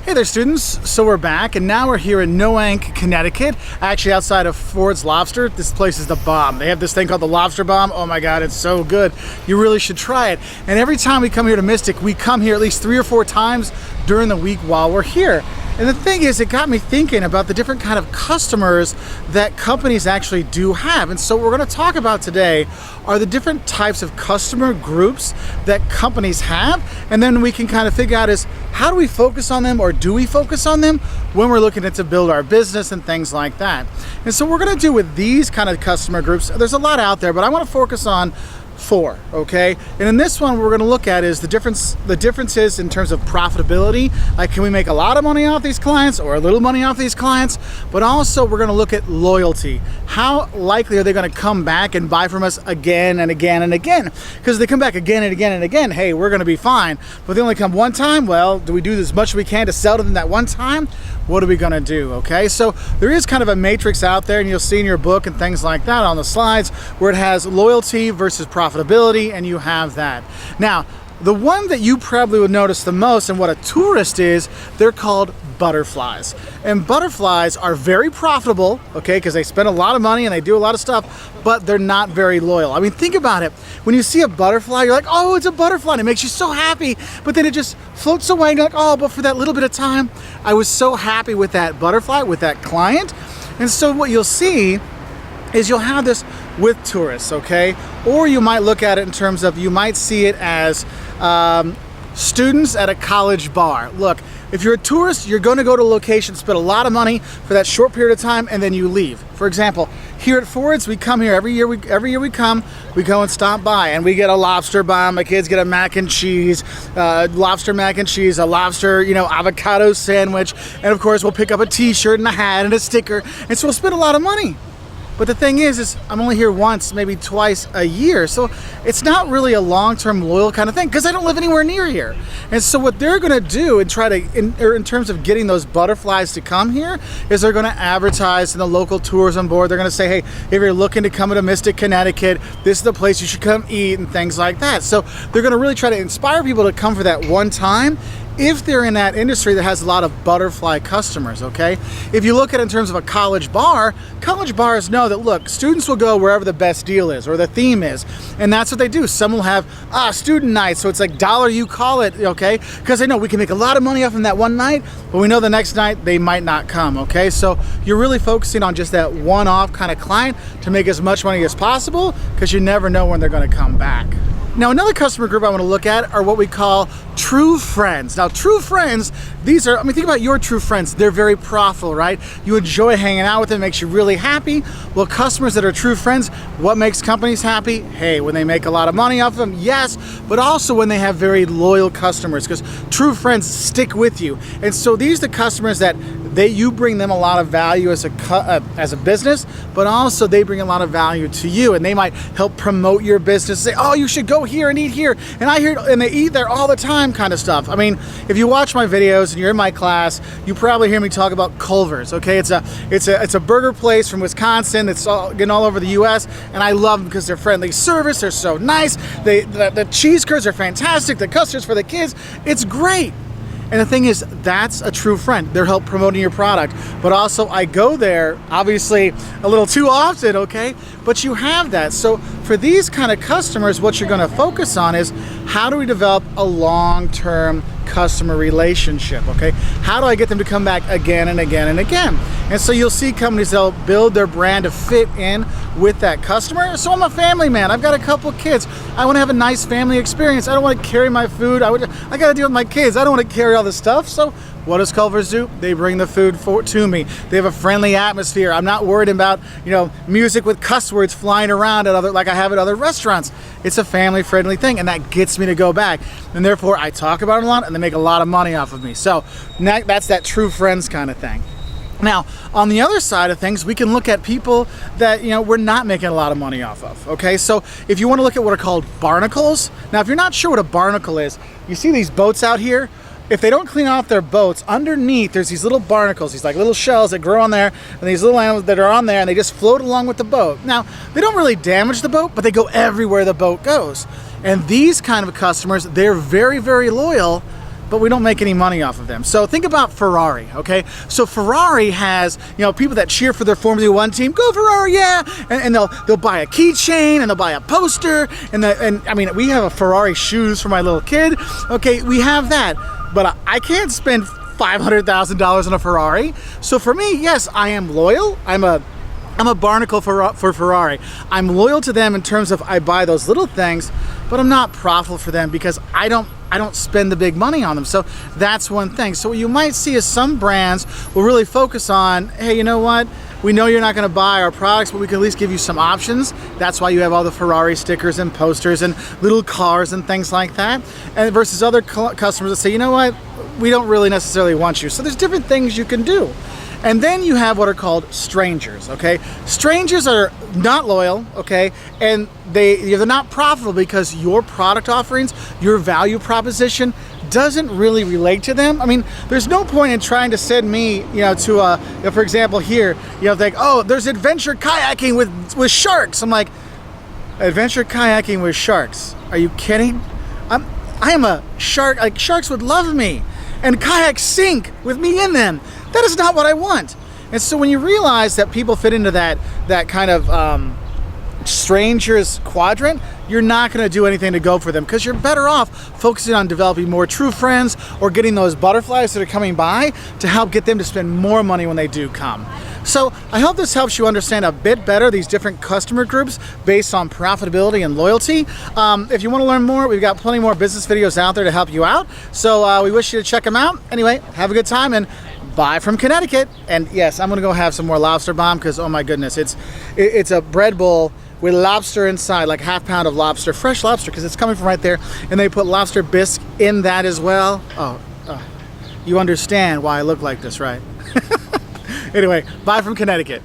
Hey there, students. So we're back, and now we're here in Noank, Connecticut, actually outside of Ford's Lobster. This place is the bomb. They have this thing called the Lobster Bomb. Oh my God, it's so good. You really should try it. And every time we come here to Mystic, we come here at least 3 or 4 times during the week while we're here. And the thing is, it got me thinking about the different kind of customers that companies actually do have. And so what we're going to talk about today are the different types of customer groups that companies have. And then we can kind of figure out is how do we focus on them, or do we focus on them when we're looking to build our business and things like that. And so what we're going to do with these kind of customer groups, there's a lot out there, but I want to focus on 4, okay? And in this one, what we're going to look at is the differences in terms of profitability. Like, can we make a lot of money off these clients or a little money off these clients? But also, we're going to look at loyalty. How likely are they going to come back and buy from us again and again and again? Because if they come back again and again and again, hey, we're going to be fine. But they only come one time, well, do we do as much as we can to sell to them that one time? What are we going to do, okay? So there is kind of a matrix out there, and you'll see in your book and things like that on the slides where it has loyalty versus profitability, and you have that. Now, the one that you probably would notice the most and what a tourist is, they're called butterflies. And butterflies are very profitable, okay, because they spend a lot of money and they do a lot of stuff, but they're not very loyal. I mean, think about it. When you see a butterfly, you're like, oh, it's a butterfly, and it makes you so happy, but then it just floats away, and you're like, oh, but for that little bit of time, I was so happy with that butterfly, with that client. And so what you'll see is you'll have this with tourists, okay? Or you might look at it in terms of, you might see it as students at a college bar. Look, if you're a tourist, you're going to go to a location, spend a lot of money for that short period of time, and then you leave. For example, here at Ford's, we come here every year. We go and stop by, and we get a lobster bomb. My kids get a mac and cheese, lobster mac and cheese, a lobster, avocado sandwich, and of course, we'll pick up a T-shirt and a hat and a sticker, and so we'll spend a lot of money. But the thing is I'm only here once, maybe twice a year. So it's not really a long-term loyal kind of thing because I don't live anywhere near here. And so what they're going to do and try to, in terms of getting those butterflies to come here, is they're going to advertise in the local tourism board. They're going to say, hey, if you're looking to come to Mystic, Connecticut, this is the place you should come eat and things like that. So they're going to really try to inspire people to come for that one time, if they're in that industry that has a lot of butterfly customers, okay? If you look at it in terms of a college bar, college bars know that, look, students will go wherever the best deal is or the theme is, and that's what they do. Some will have student nights, so it's like dollar you call it, okay? Because they know we can make a lot of money off them that one night, but we know the next night they might not come, okay? So you're really focusing on just that one-off kind of client to make as much money as possible, because you never know when they're going to come back. Now, another customer group I want to look at are what we call true friends. Now, true friends, these are, think about your true friends. They're very profitable, right? You enjoy hanging out with them, makes you really happy. Well, customers that are true friends, what makes companies happy? Hey, when they make a lot of money off of them, yes, but also when they have very loyal customers, because true friends stick with you. And so these are the customers that you bring them a lot of value as a business, but also they bring a lot of value to you, and they might help promote your business. Say, oh, you should go here and eat here, and I hear, and they eat there all the time, kind of stuff. I mean, if you watch my videos and you're in my class, you probably hear me talk about Culver's. Okay, it's a burger place from Wisconsin. It's getting all over the U.S., and I love them because they're friendly service. They're so nice. The cheese curds are fantastic. The custards for the kids, it's great. And the thing is, that's a true friend. They're help promoting your product. But also, I go there, obviously, a little too often, okay? But you have that. So for these kind of customers, what you're going to focus on is, how do we develop a long-term customer relationship, okay? How do I get them to come back again and again and again? And so you'll see companies that'll build their brand to fit in with that customer. So I'm a family man. I've got a couple kids. I want to have a nice family experience. I don't want to carry my food. I got to deal with my kids. I don't want to carry all this stuff. So what does Culver's do? They bring the food to me. They have a friendly atmosphere. I'm not worried about, music with cuss words flying around like I have at other restaurants. It's a family-friendly thing, and that gets me to go back. And therefore, I talk about it a lot, and they make a lot of money off of me. So that's that true friends kind of thing. Now, on the other side of things, we can look at people that, we're not making a lot of money off of, okay? So if you want to look at what are called barnacles, now if you're not sure what a barnacle is, you see these boats out here? If they don't clean off their boats, underneath there's these little barnacles, these like little shells that grow on there, and these little animals that are on there, and they just float along with the boat. Now, they don't really damage the boat, but they go everywhere the boat goes. And these kind of customers, they're very, very loyal, but we don't make any money off of them. So think about Ferrari, okay? So Ferrari has, you know, people that cheer for their Formula One team, go Ferrari, yeah! And they'll buy a keychain, and they'll buy a poster, and I mean, we have a Ferrari shoes for my little kid, okay? We have that, but I can't spend $500,000 on a Ferrari. So for me, yes, I am loyal. I'm a barnacle for Ferrari. I'm loyal to them in terms of I buy those little things, but I'm not profitable for them because I don't spend the big money on them. So that's one thing. So what you might see is some brands will really focus on, hey, you know what? We know you're not going to buy our products, but we can at least give you some options. That's why you have all the Ferrari stickers and posters and little cars and things like that. And versus other customers that say, you know what? We don't really necessarily want you. So there's different things you can do. And then you have what are called strangers, okay? Strangers are not loyal, okay? And they're not profitable because your product offerings, your value proposition doesn't really relate to them. I mean, there's no point in trying to send me, you know, to you know, for example, here, you know, like, oh, there's adventure kayaking with sharks. I'm like, adventure kayaking with sharks? Are you kidding? I am a shark, like sharks would love me. And kayaks sink with me in them. That is not what I want. And so when you realize that people fit into that kind of strangers quadrant, you're not going to do anything to go for them because you're better off focusing on developing more true friends or getting those butterflies that are coming by to help get them to spend more money when they do come. So I hope this helps you understand a bit better these different customer groups based on profitability and loyalty. If you want to learn more, we've got plenty more business videos out there to help you out. So we wish you to check them out. Anyway, have a good time and bye from Connecticut. And yes, I'm going to go have some more lobster bomb because, oh my goodness, it's a bread bowl with lobster inside, like half pound of lobster, fresh lobster, because it's coming from right there. And they put lobster bisque in that as well. Oh, you understand why I look like this, right? Anyway, bye from Connecticut.